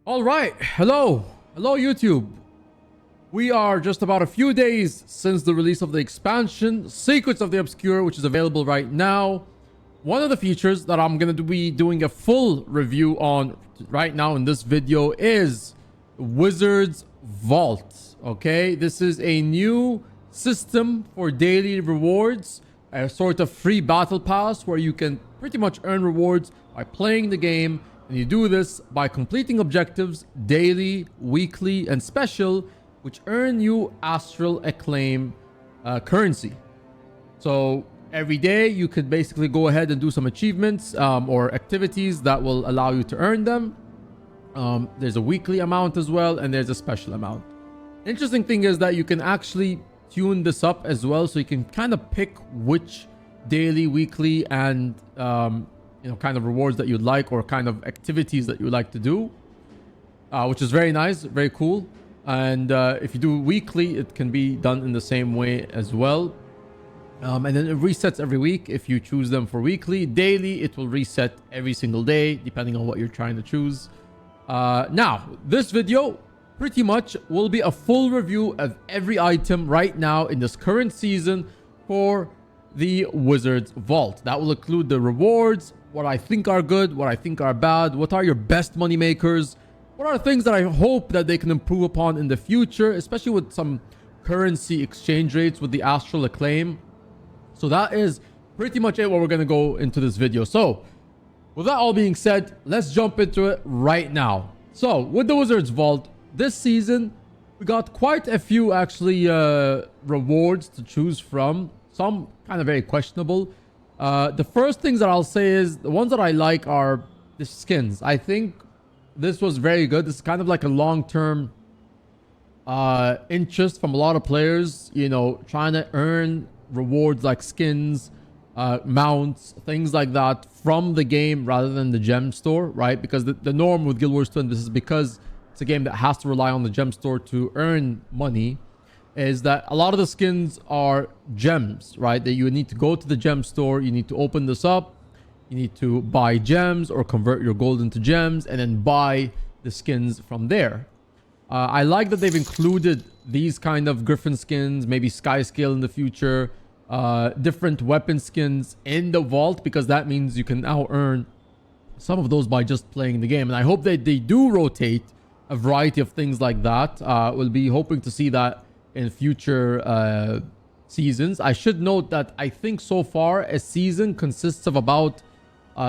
All right. Hello. Hello, YouTube. We are just about a few days since the release of the expansion, Secrets of the Obscure, which is available right now. One of the features that I'm going to be doing a full review on right now in this video is Wizard's Vault. Okay, this is a new system for daily rewards, a sort of free battle pass where you can pretty much earn rewards by playing the game. And you do this by completing objectives daily, weekly, and special, which earn you astral acclaim currency. So every day you could basically go ahead and do some achievements or activities that will allow you to earn them. There's a weekly amount as well, and there's a special amount. Interesting thing is that you can actually tune this up as well, so you can kind of pick which daily, weekly, and kind of rewards that you'd like, or kind of activities that you would like to do, which is very nice, very cool. And if you do weekly, it can be done in the same way as well. And then it resets every week if you choose them for weekly. Daily, it will reset every single day, depending on what you're trying to choose. Now, this video pretty much will be a full review of every item right now in this current season for the Wizard's Vault. That will include the rewards, what I think are good, what I think are bad, what are your best money makers, what are things that I hope that they can improve upon in the future, especially with some currency exchange rates with the astral acclaim. So that is pretty much it, what we're going to go into this video. So with that all being said, let's jump into it right now. So with the Wizard's Vault this season, we got quite a few actually rewards to choose from. Some kind of very questionable. The first things that I'll say is the ones that I like are the skins. I think this was very good. This is kind of like a long-term interest from a lot of players, trying to earn rewards like skins, mounts, things like that from the game rather than the gem store, right? Because the norm with Guild Wars 2, and this is because it's a game that has to rely on the gem store to earn money, is that a lot of the skins are gems, right? That you need to go to the gem store, you need to open this up, you need to buy gems or convert your gold into gems and then buy the skins from there. I like that they've included these kind of griffin skins, maybe sky scale in the future, different weapon skins in the vault, because that means you can now earn some of those by just playing the game. And I hope that they do rotate a variety of things like that. We'll be hoping to see that in future seasons. I should note that I think so far a season consists of about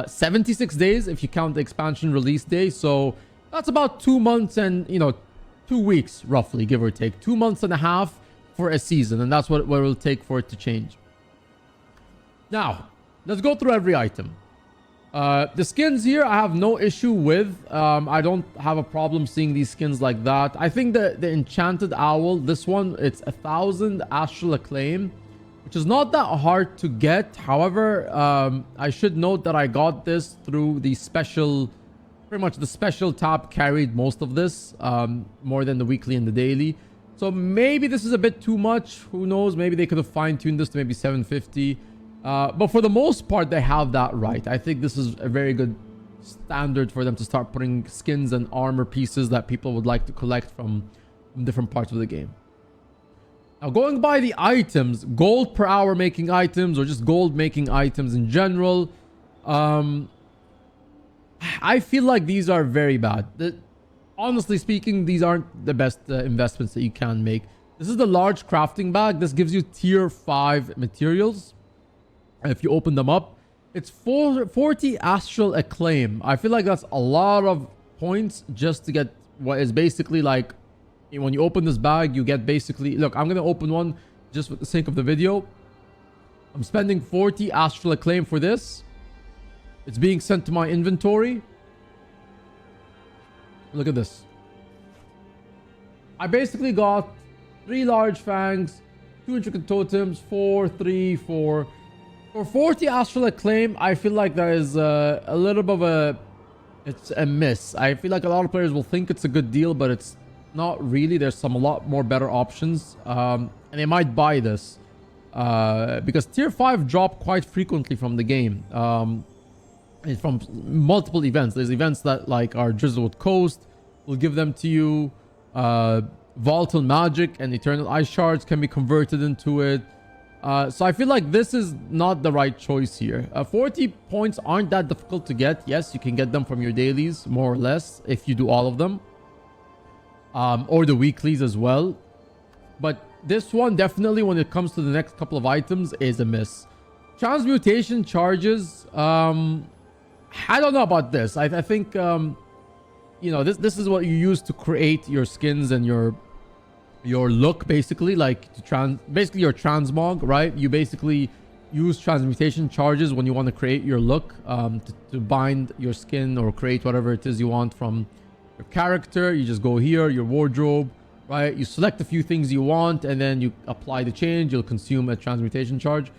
76 days if you count the expansion release day. So that's about 2 months and 2 weeks roughly, give or take. 2 months and a half for a season, and that's what it will take for it to change. Now let's go through every item. The skins here I have no issue with. I don't have a problem seeing these skins like that. I think the Enchanted Owl, this one, it's 1,000 astral acclaim, which is not that hard to get. However, I should note that I got this through the special, pretty much the special tab carried most of this, more than the weekly and the daily. So maybe this is a bit too much. Who knows? Maybe they could have fine-tuned this to maybe 750. But for the most part, they have that right. I think this is a very good standard for them to start putting skins and armor pieces that people would like to collect from different parts of the game. Now, going by the items, gold per hour making items, or just gold making items in general, I feel like these are very bad. Honestly speaking, these aren't the best investments that you can make. This is the large crafting bag. This gives you tier 5 materials. If you open them up, it's 40 astral acclaim. I feel like that's a lot of points just to get what is basically like, when you open this bag, you get basically, look, I'm going to open one just for the sake of the video. I'm spending 40 astral acclaim for this. It's being sent to my inventory. Look at this. I basically got 3 large fangs, 2 intricate totems, 4, 3, 4. For 40 astral acclaim, I feel like that is a little bit of it's a miss. I feel like a lot of players will think it's a good deal, but it's not really. There's a lot more better options, and they might buy this because tier 5 drop quite frequently from the game. From multiple events. There's events that like are Drizzlewood Coast, will give them to you. Volatile magic and eternal ice shards can be converted into it. So I feel like this is not the right choice here. 40 points aren't that difficult to get. Yes, you can get them from your dailies, more or less, if you do all of them. Or the weeklies as well. But this one, definitely, when it comes to the next couple of items, is a miss. Transmutation charges. I don't know about this. I think, you know, this is what you use to create your skins and your look, basically, like basically your transmog, right? You basically use transmutation charges when you want to create your look, to bind your skin or create whatever it is you want from your character. You just go here, your wardrobe, right? You select a few things you want and then you apply the change. You'll consume a transmutation charge.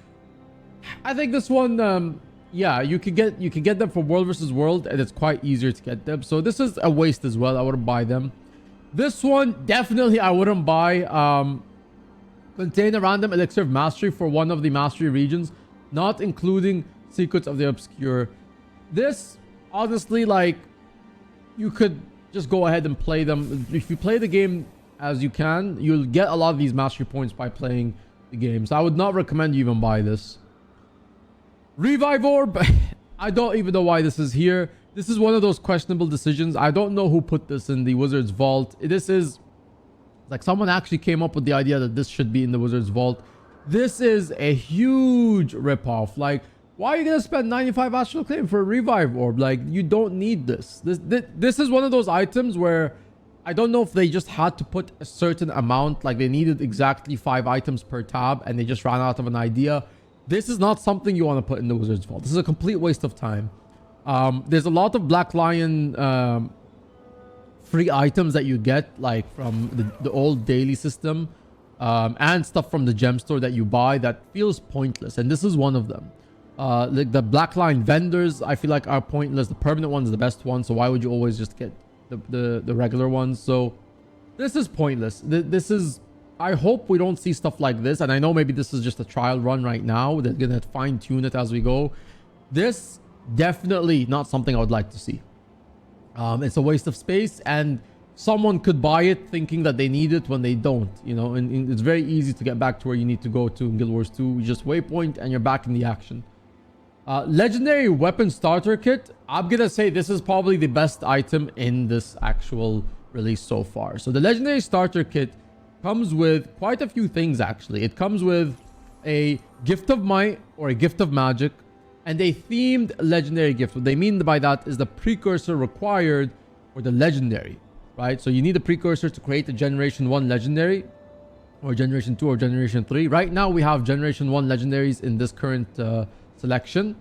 I think this one, yeah, you can get them from world versus world, and it's quite easier to get them. So this is a waste as well. I wouldn't buy them. This one, definitely I wouldn't buy. Contain a random elixir of mastery for one of the mastery regions, not including Secrets of the Obscure. This, honestly, like, you could just go ahead and play them. If you play the game as you can, you'll get a lot of these mastery points by playing the game. So I would not recommend you even buy this. Revive Orb. I don't even know why this is here. This is one of those questionable decisions. I don't know who put this in the Wizard's Vault. This is like someone actually came up with the idea that this should be in the Wizard's Vault. This is a huge ripoff. Like, why are you going to spend 95 Astral Claim for a Revive Orb? Like, you don't need this. This is one of those items where I don't know if they just had to put a certain amount. Like, they needed exactly 5 items per tab and they just ran out of an idea. This is not something you want to put in the Wizard's Vault. This is a complete waste of time. There's a lot of Black Lion free items that you get, like from the old daily system, and stuff from the gem store that you buy that feels pointless, and this is one of them. Like the Black Lion vendors, I feel like are pointless. The permanent one is the best one, so why would you always just get the regular ones? So this is pointless. This is, I hope we don't see stuff like this, and I know maybe this is just a trial run right now. They're gonna fine tune it as we go. This definitely not something I would like to see. It's a waste of space, and someone could buy it thinking that they need it when they don't, you know, and it's very easy to get back to where you need to go to in Guild Wars 2. You just waypoint and you're back in the action. Legendary weapon starter kit. I'm gonna say this is probably the best item in this actual release so far. So the legendary starter kit comes with quite a few things, actually. It comes with a gift of might or a gift of magic, and a themed legendary gift. What they mean by that is the precursor required for the legendary, right? So you need a precursor to create a Generation 1 legendary, or Generation 2 or Generation 3. Right now we have Generation 1 legendaries in this current selection.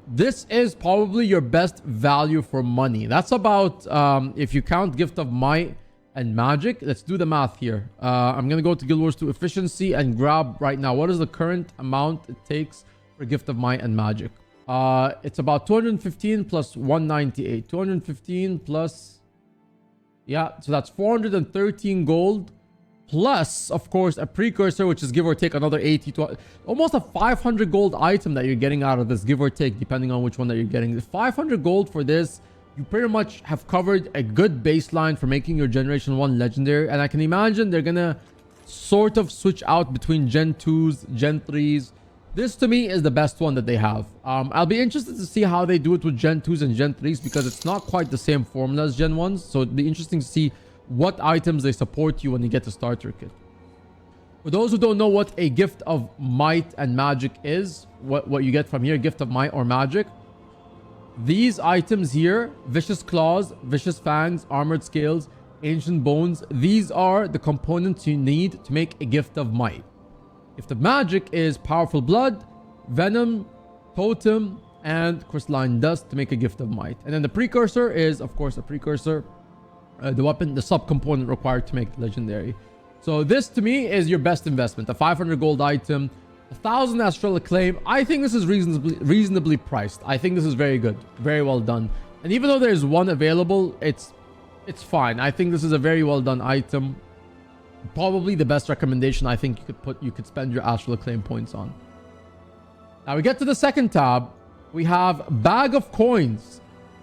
This is probably your best value for money. That's about, if you count gift of might and magic, let's do the math here. I'm gonna go to Guild Wars 2 efficiency and grab right now what is the current amount it takes for gift of might and magic. It's about 215 plus 198. 215 plus, yeah, so that's 413 gold, plus of course a precursor, which is give or take another 80 to almost a 500 gold item that you're getting out of this, give or take, depending on which one that you're getting. 500 gold for this, you pretty much have covered a good baseline for making your Generation 1 legendary. And I can imagine they're gonna sort of switch out between Gen 2s, Gen 3s. This to me is the best one that they have. I'll be interested to see how they do it with Gen 2s and Gen 3s, because it's not quite the same formula as Gen 1s. So it'd be interesting to see what items they support you when you get the starter kit. For those who don't know what a gift of might and magic is, what you get from here, gift of might or magic, these items here, vicious claws, vicious fangs, armored scales, ancient bones, these are the components you need to make a gift of might. Gift of magic is powerful blood, venom, totem, and crystalline dust to make a gift of might. And then the precursor is, of course, a precursor, the weapon, the sub-component required to make legendary. So this to me is your best investment. A 500 gold item, 1,000 astral acclaim. I think this is reasonably priced. I think this is very good, very well done. And even though there's one available, it's fine. I think this is a very well done item. Probably the best recommendation I think you could spend your astral acclaim points on. Now we get to the second tab. We have bag of coins.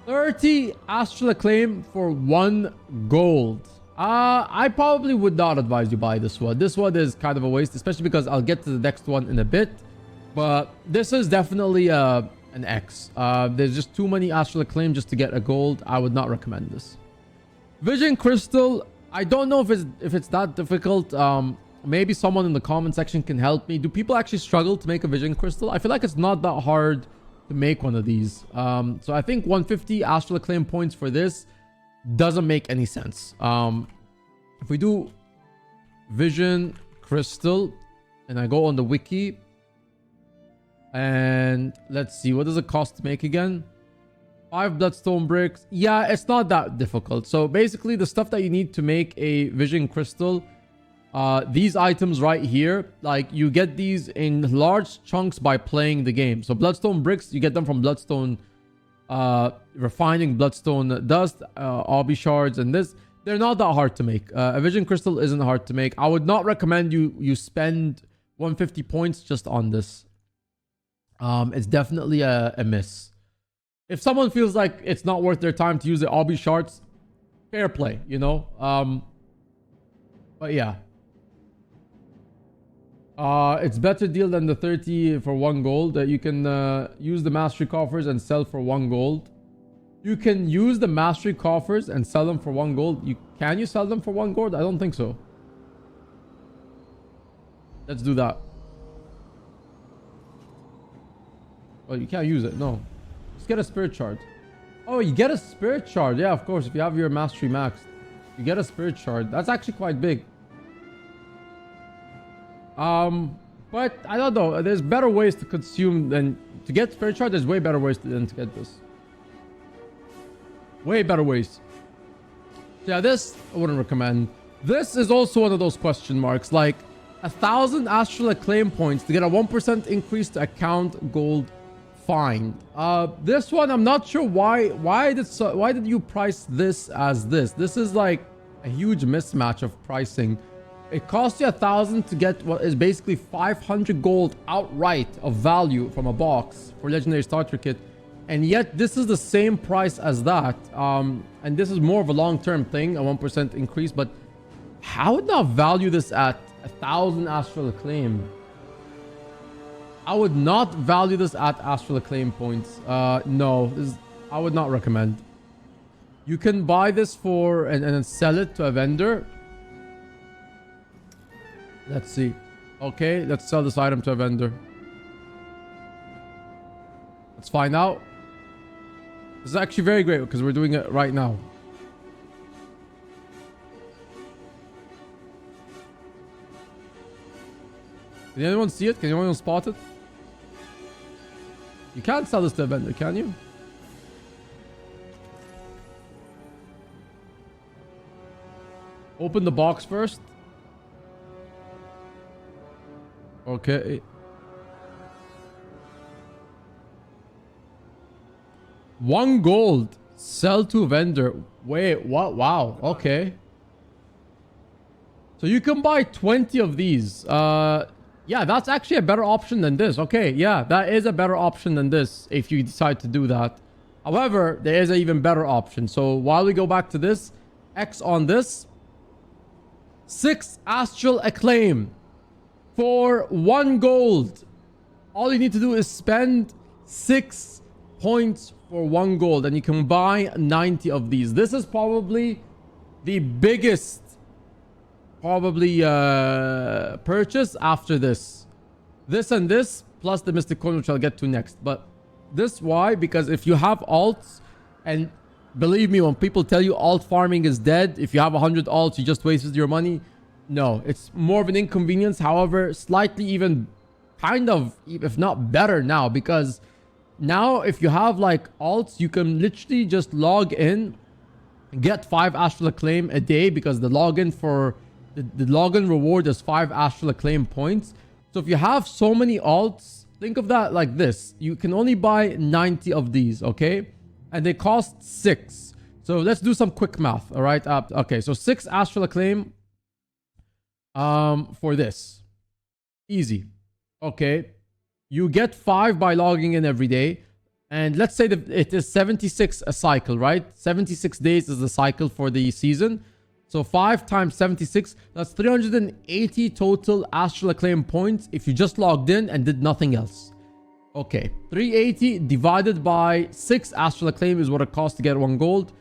30 astral acclaim for 1 gold. I probably would not advise you buy this one. This one is kind of a waste, especially because I'll get to the next one in a bit. But this is definitely an X. There's just too many astral acclaim just to get a gold. I would not recommend this. Vision crystal. I don't know if it's that difficult. Maybe someone in the comment section can help me. Do people actually struggle to make a vision crystal? I feel like it's not that hard to make one of these. So I think 150 astral acclaim points for this doesn't make any sense. If we do vision crystal and I go on the wiki and let's see, what does it cost to make again? 5 bloodstone bricks. Yeah, it's not that difficult. So basically the stuff that you need to make a vision crystal, these items right here, like you get these in large chunks by playing the game. So bloodstone bricks, you get them from bloodstone refining bloodstone dust, obby shards, and this. They're not that hard to make. A vision crystal isn't hard to make. I would not recommend you spend 150 points just on this. It's definitely a miss. If someone feels like it's not worth their time to use the obby shards, fair play, you know. But yeah. It's better deal than the 30 for 1 gold. That you can use the mastery coffers and sell for 1 gold. You can use the mastery coffers and sell them for 1 gold. Can you sell them for 1 gold? I don't think so. Let's do that. Oh, you can't use it. No. Just get a spirit shard. Oh, you get a spirit shard. Yeah, of course. If you have your mastery maxed, you get a spirit shard. That's actually quite big. But I don't know. There's better ways to consume than to get spirit shard. There's way better ways than to get this. Way better ways. So yeah, this I wouldn't recommend. This is also one of those question marks. Like 1,000 astral acclaim points to get a 1% increase to account gold. Fine. This one I'm not sure why did you price this as this? This is like a huge mismatch of pricing. It costs you 1,000 to get what is basically 500 gold outright of value from a box for legendary starter kit, and yet this is the same price as that. And this is more of a long-term thing, a 1% increase. But I would not value this at 1,000 astral acclaim. I would not value this at astral acclaim points. No, I would not recommend. You can buy this for and then sell it to a vendor. Let's see. Okay, let's sell this item to a vendor. Let's find out. This is actually very great because we're doing it right now. Can anyone see it? Can anyone spot it? You can't sell this to a vendor, can you? Open the box first. Okay. $1 gold. Sell to vendor. Wait, what? Wow. Okay. So you can buy 20 of these. Yeah, that's actually a better option than this. Okay, yeah, that is a better option than this if you decide to do that. However, there is an even better option. So while we go back to this, X on this. 6 astral acclaim for 1 gold. All you need to do is spend 6 points for 1 gold and you can buy 90 of these. This is probably the biggest purchase after this. This and this plus the mystic coin, which I'll get to next. But this, why? Because if you have alts, and believe me, when people tell you alt farming is dead, if you have 100 alts, you just wasted your money. No, it's more of an inconvenience. However, slightly even kind of, if not better now, because now if you have like alts, you can literally just log in, get 5 astral acclaim a day, because the login for the login reward is 5 astral acclaim points. So if you have so many alts, think of that like this. You can only buy 90 of these, okay? And they cost 6. So let's do some quick math, all right? Okay, so 6 astral acclaim for this. Easy. Okay. You get 5 by logging in every day. And let's say that it is 76 a cycle, right? 76 days is the cycle for the season. So 5 times 76, that's 380 total Astral Acclaim points if you just logged in and did nothing else. Okay, 380 divided by 6 Astral Acclaim is what it costs to get 1 gold.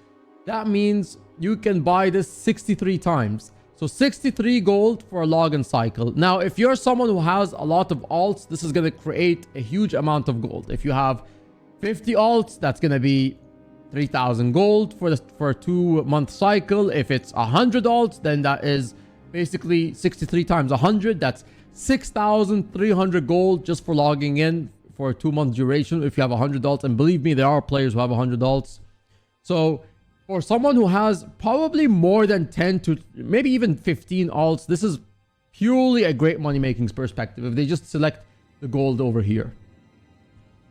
That means you can buy this 63 times. So 63 gold for a login cycle. Now, if you're someone who has a lot of alts, this is going to create a huge amount of gold. If you have 50 alts, that's going to be 3,000 gold for a 2-month cycle. If it's 100 alts, then that is basically 63 times 100. That's 6,300 gold just for logging in for a 2-month duration if you have 100 alts. And believe me, there are players who have 100 alts. So for someone who has probably more than 10 to maybe even 15 alts, this is purely a great money making perspective if they just select the gold over here.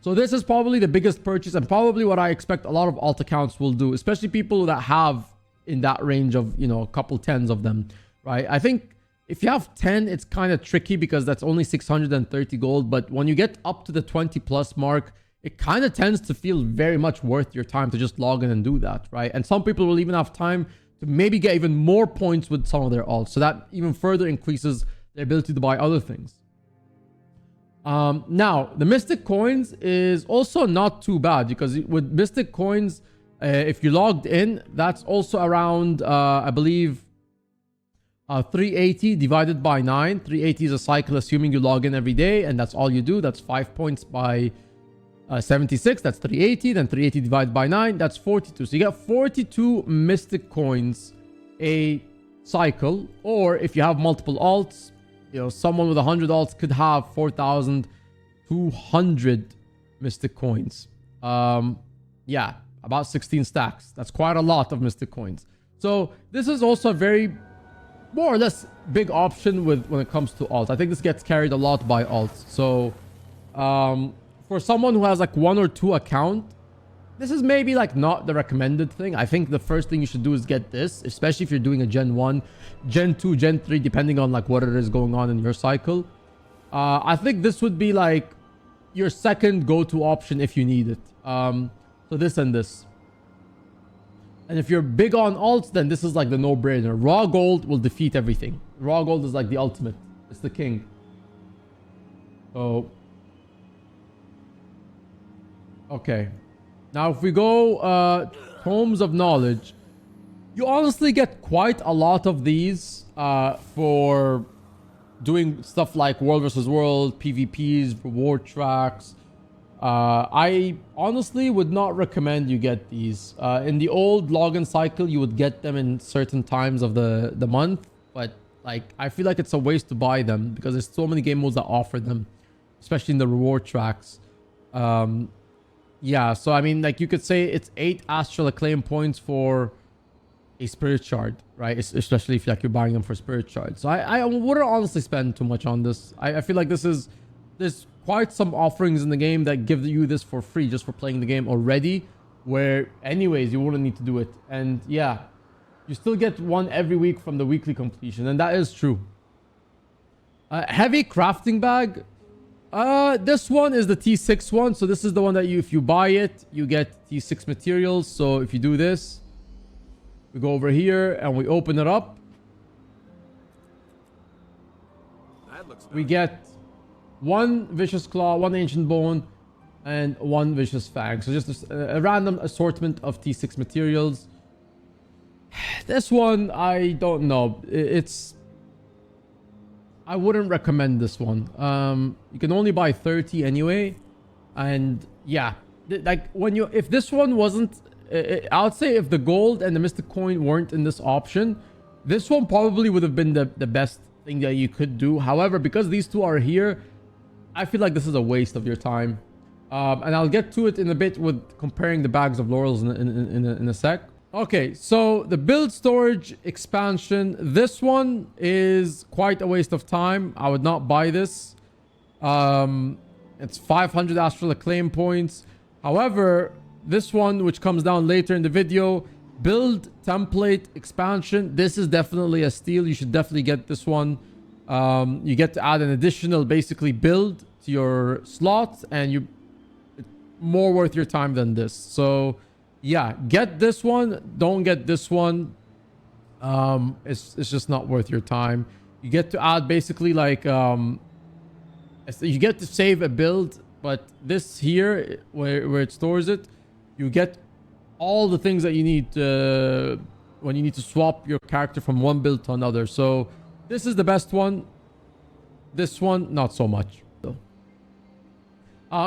So this is probably the biggest purchase and probably what I expect a lot of alt accounts will do, especially people that have in that range of, you know, a couple tens of them, right? I think if you have 10, it's kind of tricky because that's only 630 gold. But when you get up to the 20 plus mark, it kind of tends to feel very much worth your time to just log in and do that, right? And some people will even have time to maybe get even more points with some of their alts. So that even further increases their ability to buy other things. Now, the Mystic Coins is also not too bad because with Mystic Coins, if you logged in, that's also around, I believe, 380 divided by 9. 380 is a cycle assuming you log in every day and that's all you do. That's 5 points by 76. That's 380. Then 380 divided by 9. That's 42. So you get 42 Mystic Coins a cycle. Or if you have multiple alts, you know, someone with 100 alts could have 4,200 Mystic Coins. Yeah, about 16 stacks. That's quite a lot of Mystic Coins. So this is also a very more or less big option when it comes to alts. I think this gets carried a lot by alts. So for someone who has like 1 or 2 account, this is maybe like not the recommended thing. I think the first thing you should do is get this, especially if you're doing a Gen 1, Gen 2, Gen 3, depending on like what it is going on in your cycle. I think this would be like your second go-to option if you need it. So this and this. And if you're big on alts, then this is like the no-brainer. Raw gold will defeat everything. Raw gold is like the ultimate. It's the king. So okay. Now, if we go Tomes of Knowledge, you honestly get quite a lot of these for doing stuff like World versus World, PvPs, reward tracks. I honestly would not recommend you get these. In the old login cycle, you would get them in certain times of the month. But like, I feel like it's a waste to buy them because there's so many game modes that offer them, especially in the reward tracks. Yeah, so I mean, like you could say it's 8 Astral Acclaim points for a Spirit Shard, right? Especially if like you're buying them for Spirit Shard. So I wouldn't honestly spend too much on this. I feel like there's quite some offerings in the game that give you this for free just for playing the game already, where anyways, you wouldn't need to do it. And yeah, you still get one every week from the weekly completion, and that is true. Heavy crafting bag. This one is the T6 one. So this is the one that if you buy it, you get T6 materials. So if you do this, we go over here and we open it up. We get 1 Vicious Claw, 1 Ancient Bone, and 1 Vicious Fang. So just a random assortment of T6 materials. This one, I don't know. I wouldn't recommend this one. You can only buy 30 anyway. And yeah, like if this one wasn't, I would say if the gold and the Mystic Coin weren't in this option, this one probably would have been the best thing that you could do. However, because these two are here, I feel like this is a waste of your time. And I'll get to it in a bit with comparing the bags of laurels in a sec. Okay, so the build storage expansion, this one is quite a waste of time. I would not buy this. It's 500 Astral Acclaim points. However, this one, which comes down later in the video, build template expansion, this is definitely a steal. You should definitely get this one. You get to add an additional basically build to your slots, and more worth your time than this. So yeah, get this one. Don't get this one. It's just not worth your time. You get to add basically like you get to save a build, but this here where it stores it, you get all the things that you need when you need to swap your character from one build to another. So this is the best one. This one, not so much.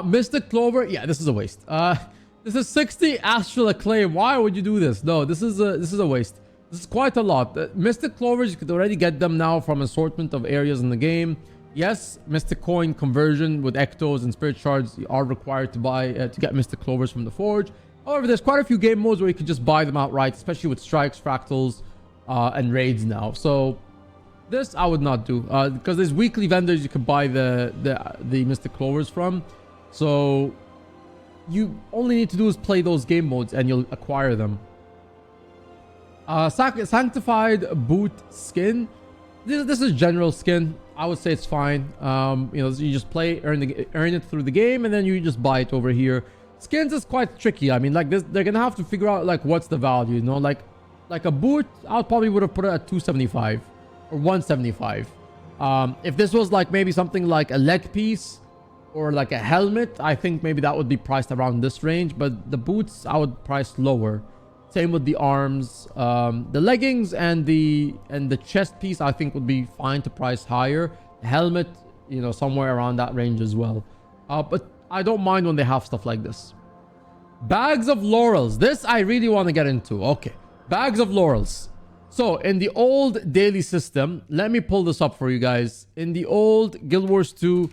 Mystic Clover, yeah, this is a waste. This is 60 Astral Acclaim. Why would you do this? No, this is a waste. This is quite a lot. Mystic Clovers, you could already get them now from assortment of areas in the game. Yes, Mystic Coin conversion with Ectos and Spirit Shards are required to buy to get Mystic Clovers from the Forge. However, there's quite a few game modes where you can just buy them outright, especially with strikes, fractals, and raids now. So this I would not do because there's weekly vendors you can buy the Mystic Clovers from. So you only need to do is play those game modes and you'll acquire them. Sanctified boot skin. This is general skin. I would say it's fine. You know, you just earn it through the game, and then you just buy it over here. Skins is quite tricky. I mean, like this, they're gonna have to figure out like what's the value. You know, like a boot, I probably would have put it at 275 or 175. If this was like maybe something like a leg piece or like a helmet, I think maybe that would be priced around this range. But the boots, I would price lower. Same with the arms. The leggings and the chest piece, I think would be fine to price higher. The helmet, you know, somewhere around that range as well. But I don't mind when they have stuff like this. Bags of Laurels. This I really want to get into. Okay. Bags of Laurels. So in the old daily system, let me pull this up for you guys. In the old Guild Wars 2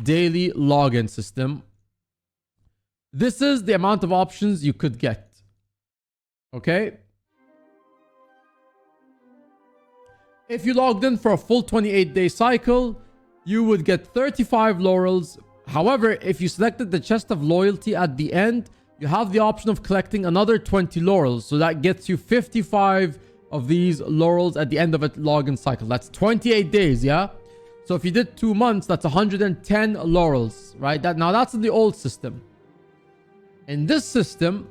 daily login system, this is the amount of options you could get. Okay. If you logged in for a full 28-day cycle, you would get 35 laurels. However, if you selected the chest of loyalty at the end, you have the option of collecting another 20 laurels. So that gets you 55 of these laurels at the end of a login cycle. That's 28 days, yeah? So if you did 2 months, that's 110 laurels, right? Now that's in the old system. In this system,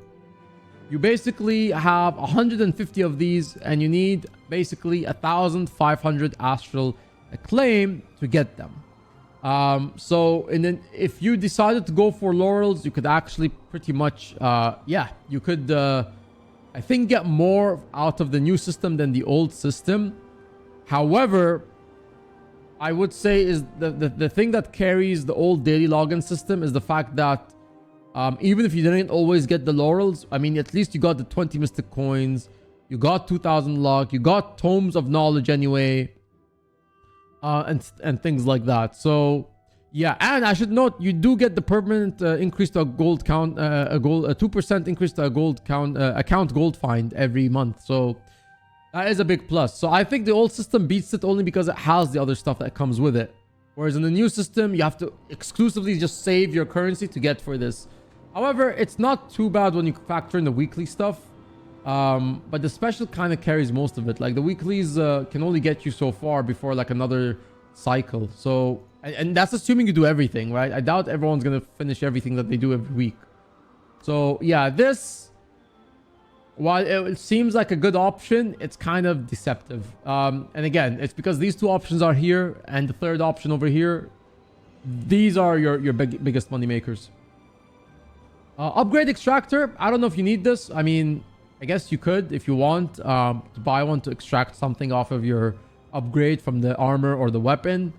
you basically have 150 of these, and you need basically 1,500 astral acclaim to get them. And then if you decided to go for laurels, you could actually pretty much, you could, I think, get more out of the new system than the old system. However, I would say is the thing that carries the old daily login system is the fact that even if you didn't always get the laurels, I mean, at least you got the 20 mystic coins, you got 2,000 luck, you got tomes of knowledge anyway, and things like that. So yeah, and I should note you do get the permanent increase to a gold count, a 2% increase to a gold count, account gold find every month. So that is a big plus. So I think the old system beats it only because it has the other stuff that comes with it. Whereas in the new system, you have to exclusively just save your currency to get for this. However, it's not too bad when you factor in the weekly stuff. But the special kind of carries most of it. Like the weeklies can only get you so far before like another cycle. So, and that's assuming you do everything, right? I doubt everyone's going to finish everything that they do every week. So yeah, this, while it seems like a good option, it's kind of deceptive. And again, it's because these two options are here and the third option over here. These are your biggest money makers. Upgrade Extractor. I don't know if you need this. I mean, I guess you could if you want to buy one to extract something off of your upgrade from the armor or the weapon.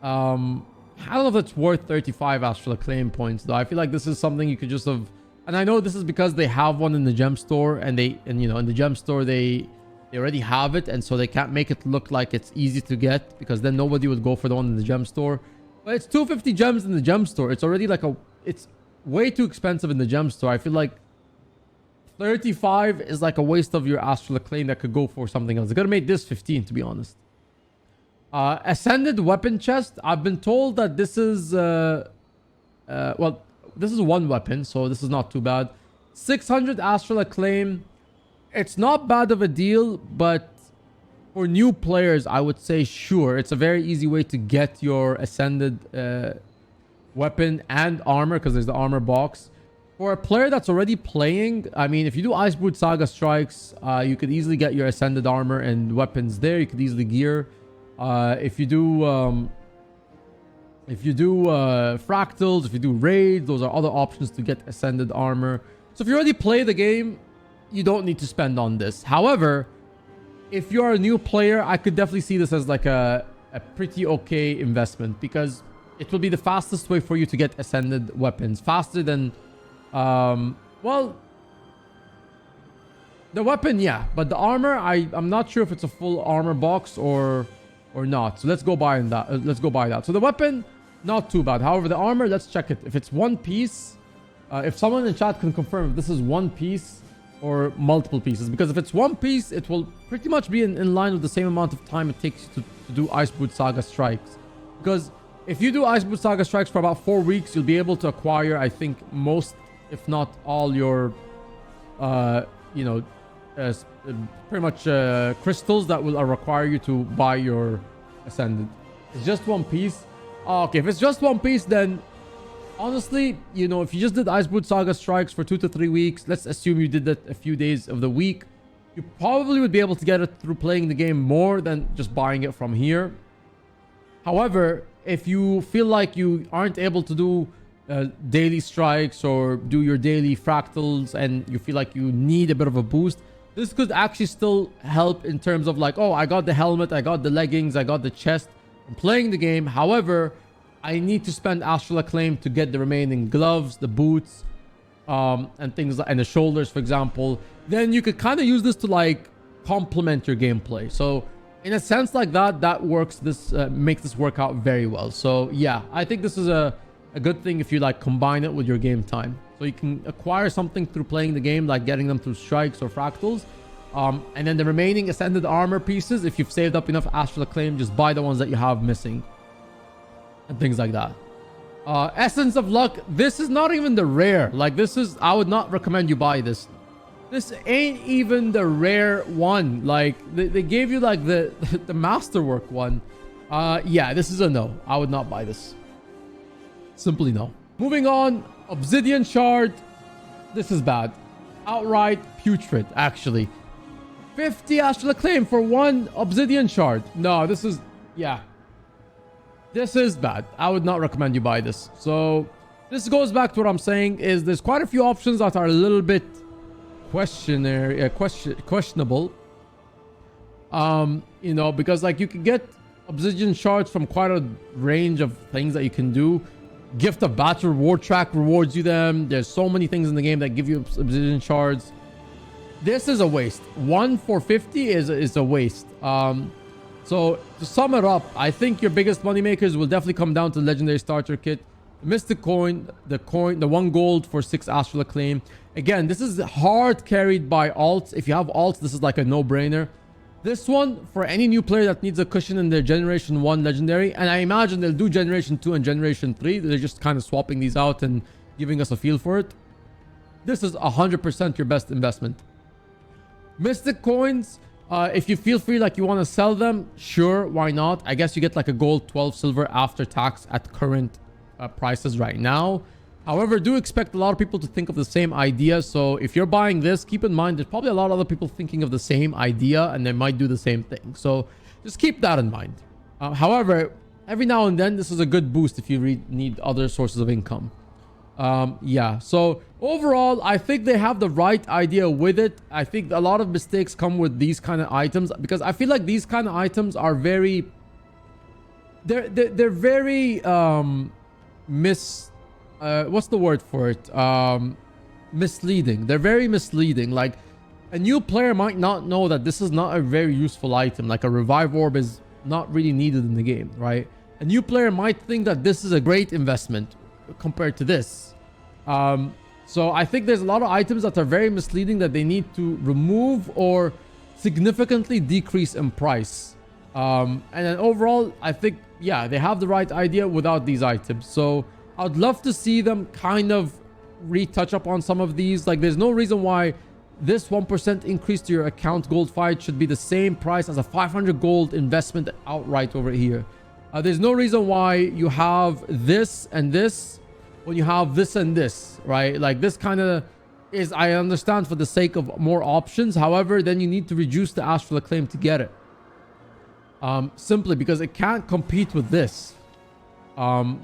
I don't know if it's worth 35 astral acclaim points though. I feel like this is something you could just have, and I know this is because they have one in the gem store, and you know, in the gem store they already have it, and so they can't make it look like it's easy to get, because then nobody would go for the one in the gem store. But it's 250 gems in the gem store. It's already like it's way too expensive in the gem store. I feel like 35 is like a waste of your astral acclaim that could go for something else. They gotta make this 15, to be honest. Ascended weapon chest. I've been told that this is well, this is one weapon, so this is not too bad. 600 astral acclaim. It's not bad of a deal, but for new players, I would say sure. It's a very easy way to get your ascended weapon and armor, because there's the armor box. For a player that's already playing, I mean, if you do Iceboot Saga Strikes, you could easily get your Ascended Armor and weapons there. You could easily gear. If you do Fractals, if you do Raids, those are other options to get Ascended Armor. So if you already play the game, you don't need to spend on this. However, if you're a new player, I could definitely see this as like a pretty okay investment, because it will be the fastest way for you to get Ascended weapons. Faster than... well, the weapon, yeah, but the armor, I'm not sure if it's a full armor box or not. So let's go buy that. Let's go buy that. So the weapon, not too bad. However, the armor, let's check it. If it's one piece, if someone in chat can confirm if this is one piece or multiple pieces, because if it's one piece, it will pretty much be in line with the same amount of time it takes you to do Iceboot Saga Strikes. Because if you do Iceboot Saga Strikes for about 4 weeks, you'll be able to acquire, I think, most, if not all, your, pretty much crystals that will require you to buy your Ascended. It's just one piece. Okay, if it's just one piece, then honestly, if you just did Iceboot Saga Strikes for 2 to 3 weeks, let's assume you did that a few days of the week, you probably would be able to get it through playing the game more than just buying it from here. However, if you feel like you aren't able to do daily strikes or do your daily fractals and you feel like you need a bit of a boost, this could actually still help in terms of like, oh, I got the helmet, I got the leggings, I got the chest. I'm playing the game. However, I need to spend Astral Acclaim to get the remaining gloves, the boots, and things like, and the shoulders, for example. Then you could kind of use this to like complement your gameplay. So in a sense like that works. This makes this work out very well. So yeah, I think this is a good thing if you like combine it with your game time. So you can acquire something through playing the game, like getting them through strikes or fractals. And then the remaining Ascended Armor pieces, if you've saved up enough Astral Acclaim, just buy the ones that you have missing. And things like that. Essence of Luck, this is not even the rare. Like this is, I would not recommend you buy this. This ain't even the rare one. Like they gave you like the masterwork one. Yeah, this is a no. I would not buy this. Simply no. Moving on, Obsidian Shard. This is bad. Outright putrid, actually. 50 Astral Acclaim for one Obsidian Shard. No, this is... yeah. This is bad. I would not recommend you buy this. So, this goes back to what I'm saying, is there's quite a few options that are a little bit questionable. Because like you can get Obsidian Shards from quite a range of things that you can do. Gift of Battle reward track rewards you them. There's so many things in the game that give you Obsidian Shards. This is a waste. 1 for 50 is a waste. So to sum it up, I think your biggest money makers will definitely come down to the Legendary Starter Kit, the Mystic Coin, the 1 gold for 6 Astral Acclaim. Again, this is hard carried by alts. If you have alts, this is like a no-brainer. This one, for any new player that needs a cushion in their Generation 1 Legendary, and I imagine they'll do Generation 2 and Generation 3. They're just kind of swapping these out and giving us a feel for it. This is 100% your best investment. Mystic Coins, if you feel free like you want to sell them, sure, why not? I guess you get like a gold, 12 silver after tax at current prices right now. However, do expect a lot of people to think of the same idea. So if you're buying this, keep in mind there's probably a lot of other people thinking of the same idea and they might do the same thing. So just keep that in mind. However, every now and then, this is a good boost if you need other sources of income. Yeah, so overall, I think they have the right idea with it. I think a lot of mistakes come with these kind of items because I feel like these kind of items are very... They're very... what's the word for it? Misleading. They're very misleading. Like, a new player might not know that this is not a very useful item. Like, a Revive Orb is not really needed in the game, right? A new player might think that this is a great investment compared to this. So I think there's a lot of items that are very misleading that they need to remove or significantly decrease in price. And then overall, I think, yeah, they have the right idea without these items. So I'd love to see them kind of retouch up on some of these. Like, there's no reason why this 1% increase to your account gold fight should be the same price as a 500 gold investment outright over here. There's no reason why you have this and this when you have this and this, right? Like this kind of is, I understand, for the sake of more options. However, then you need to reduce the astral acclaim to get it. Simply because it can't compete with this.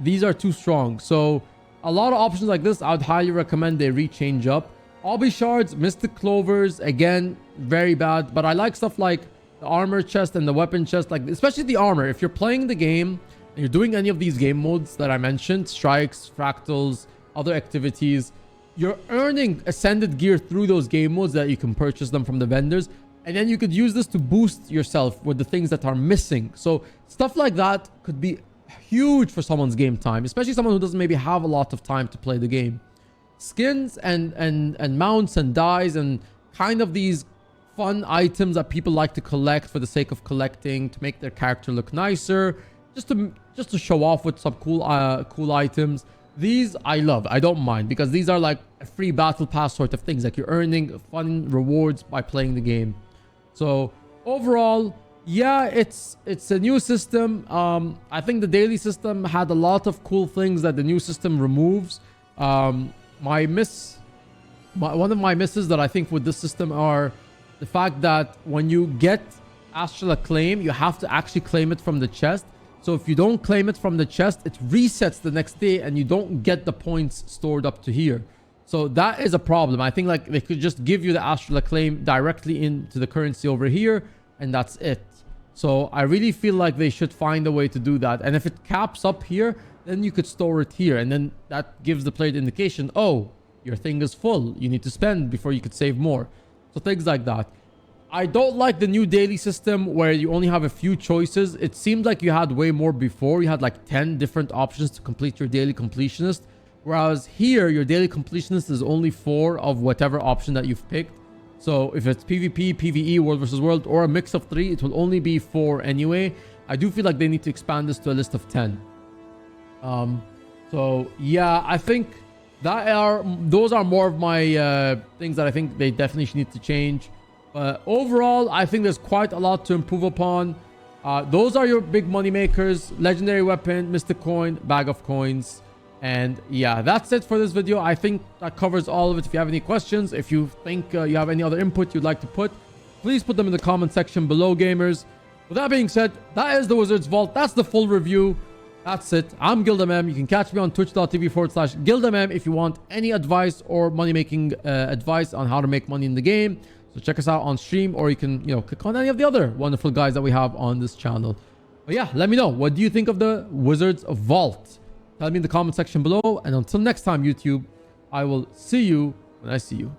These are too strong. So a lot of options like this, I would highly recommend they rechange up. Obby shards, mystic clovers, again, very bad. But I like stuff like the armor chest and the weapon chest, like especially the armor. If you're playing the game and you're doing any of these game modes that I mentioned, strikes, fractals, other activities, you're earning ascended gear through those game modes that you can purchase them from the vendors. And then you could use this to boost yourself with the things that are missing. So stuff like that could be huge for someone's game time, especially someone who doesn't maybe have a lot of time to play the game. Skins and mounts and dyes and kind of these fun items that people like to collect for the sake of collecting, to make their character look nicer, just to show off with some cool items. These I love. I don't mind, because these are like a free battle pass sort of things, like you're earning fun rewards by playing the game. So overall, yeah, it's a new system. I think the daily system had a lot of cool things that the new system removes. One of my misses that I think with this system are the fact that when you get astral acclaim, you have to actually claim it from the chest. So if you don't claim it from the chest, it resets the next day and you don't get the points stored up to here. So that is a problem. I think like they could just give you the astral acclaim directly into the currency over here, and that's it. So I really feel like they should find a way to do that. And if it caps up here, then you could store it here, and then that gives the player the indication, oh, your thing is full, you need to spend before you could save more. So things like that. I don't like the new daily system where you only have a few choices. It seemed like you had way more before. You had like 10 different options to complete your daily completionist. Whereas here, your daily completionist is only 4 of whatever option that you've picked. So if it's PvP, PvE, World versus World, or a mix of 3, it will only be 4 anyway. I do feel like they need to expand this to a list of 10. So yeah, I think those are more of my things that I think they definitely need to change. But overall, I think there's quite a lot to improve upon. Those are your big money makers: legendary weapon, mystic coin, bag of coins. And yeah, that's it for this video. I think that covers all of it. If you have any questions, if you think you have any other input you'd like to put, please put them in the comment section below, gamers. With that being said, that is the Wizard's Vault. That's the full review. That's it. I'm GuildMM. You can catch me on twitch.tv/GuildMM if you want any advice or money-making advice on how to make money in the game. So check us out on stream, or you can, click on any of the other wonderful guys that we have on this channel. But yeah, let me know. What do you think of the Wizard's Vault? Tell me in the comment section below. And until next time, YouTube, I will see you when I see you.